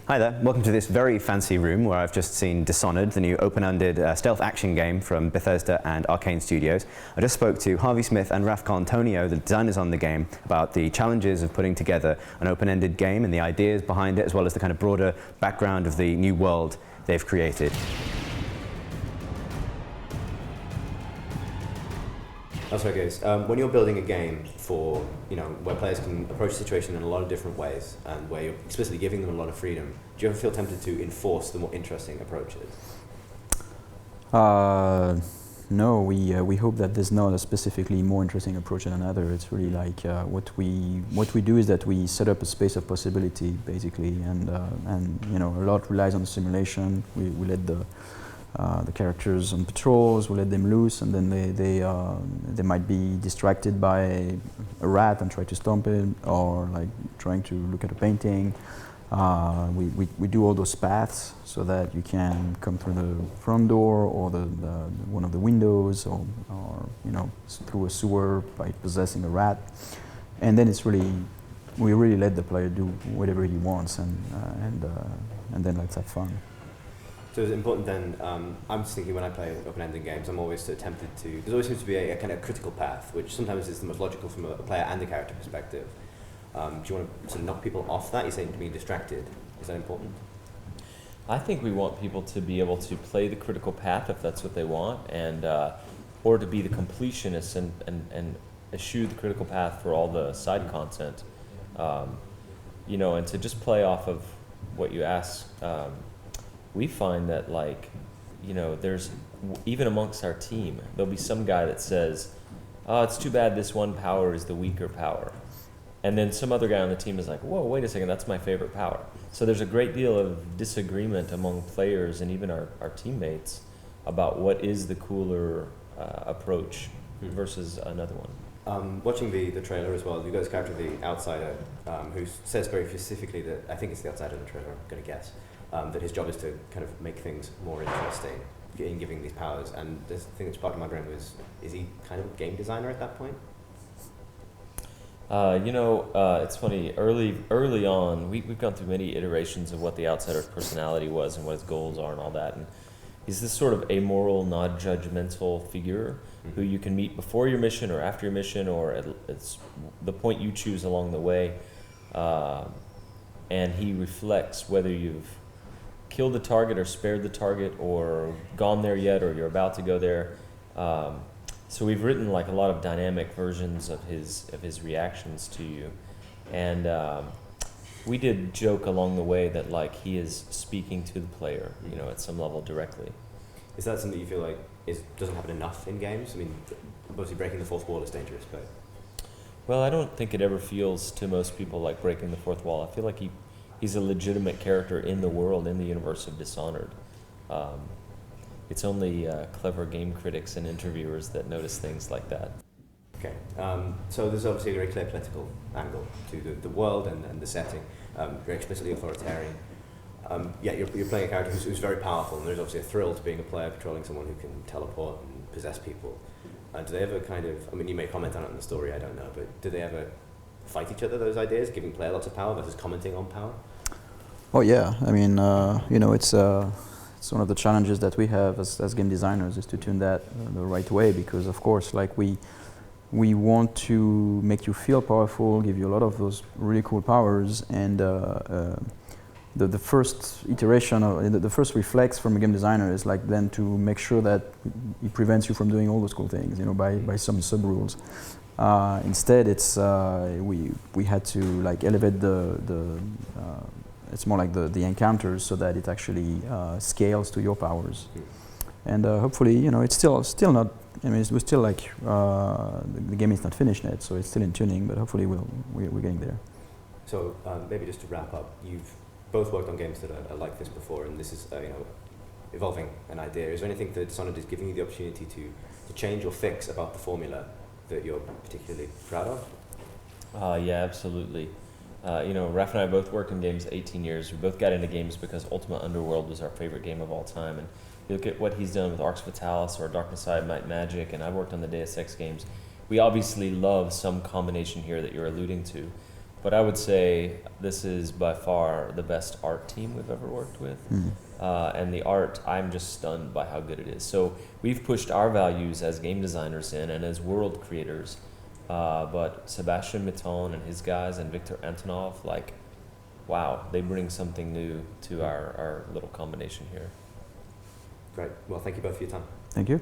Hi there, welcome to this very fancy room where I've just seen Dishonored, the new open-ended stealth action game from Bethesda and Arcane Studios. I just spoke to Harvey Smith and Raphael Colantonio, the designers on the game, about the challenges of putting together an open-ended game and the ideas behind it, as well as the kind of broader background of the new world they've created. That's right, guys. When you're building a game for, where players can approach the situation in a lot of different ways and where you're explicitly giving them a lot of freedom, do you ever feel tempted to enforce the more interesting approaches? No, we hope that there's not a specifically more interesting approach than another. It's really like what we do is that we set up a space of possibility, basically, and a lot relies on the simulation. We let the characters on patrols, we let them loose, and then they might be distracted by a rat and try to stomp it, or like trying to look at a painting. We do all those paths so that you can come through the front door or the one of the windows, or through a sewer by possessing a rat. And then we really let the player do whatever he wants, and then let's have fun. So it's important then, I'm just thinking when I play open-ended games, I'm always tempted to, there always seems to be a kind of critical path, which sometimes is the most logical from a player and a character perspective. Do you want to sort of knock people off that? You're saying to be distracted. Is that important? I think we want people to be able to play the critical path if that's what they want, and or to be the completionists and eschew the critical path for all the side content. And to just play off of what you asked. We find that, there's, even amongst our team, there'll be some guy that says, oh, it's too bad this one power is the weaker power. And then some other guy on the team is like, whoa, wait a second, that's my favorite power. So there's a great deal of disagreement among players and even our teammates about what is the cooler approach versus another one. Watching the trailer as well, you've got this character, the outsider, who says very specifically that, I think it's the outsider in the trailer, I'm going to guess, that his job is to kind of make things more interesting in giving these powers. And this thing that sparked my brain was, is he kind of a game designer at that point? It's funny, early on, we've gone through many iterations of what the outsider's personality was and what his goals are and all that. And he's this sort of amoral, non-judgmental figure who you can meet before your mission or after your mission, or it's the point you choose along the way. And he reflects whether you've killed the target or spared the target or gone there yet or you're about to go there. So we've written like a lot of dynamic versions of his reactions to you. And we did joke along the way that he is speaking to the player, at some level directly. Is that something you feel like doesn't happen enough in games? I mean, obviously breaking the fourth wall is dangerous, but... Well, I don't think it ever feels to most people like breaking the fourth wall. I feel like he's a legitimate character in the world, in the universe of Dishonored. It's only clever game critics and interviewers that notice things like that. Okay, so there's obviously a very clear political angle to the world and the setting, very explicitly authoritarian. You're playing a character who's very powerful, and there's obviously a thrill to being a player patrolling someone who can teleport and possess people. Do they ever you may comment on it in the story, I don't know, but do they ever fight each other, those ideas, giving player lots of power versus commenting on power? Oh yeah, I mean, it's one of the challenges that we have as game designers, is to tune that the right way, because of course, we want to make you feel powerful, give you a lot of those really cool powers, and the first iteration, the first reflex from a game designer is then to make sure that it prevents you from doing all those cool things, by some sub-rules. Instead, it's we had to elevate it's more like the encounters, so that it actually scales to your powers. And hopefully, it's still not. I mean, we're still the game is not finished yet, so it's still in tuning. But hopefully, we're getting there. So maybe just to wrap up, you've both worked on games that are like this before, and this is evolving an idea. Is there anything that Dishonored is giving you the opportunity to change or fix about the formula that you're particularly proud of? Yeah, absolutely. Raph and I both worked in games 18 years. We both got into games because Ultima Underworld was our favorite game of all time. And you look at what he's done with Arx Fatalis or Dark Messiah Might Magic, and I've worked on the Deus Ex games. We obviously love some combination here that you're alluding to. But I would say this is by far the best art team we've ever worked with. And the art, I'm just stunned by how good it is. So we've pushed our values as game designers in and as world creators. But Sebastian Mitton and his guys and Victor Antonov, like, wow, they bring something new to our little combination here. Great. Well, thank you both for your time. Thank you.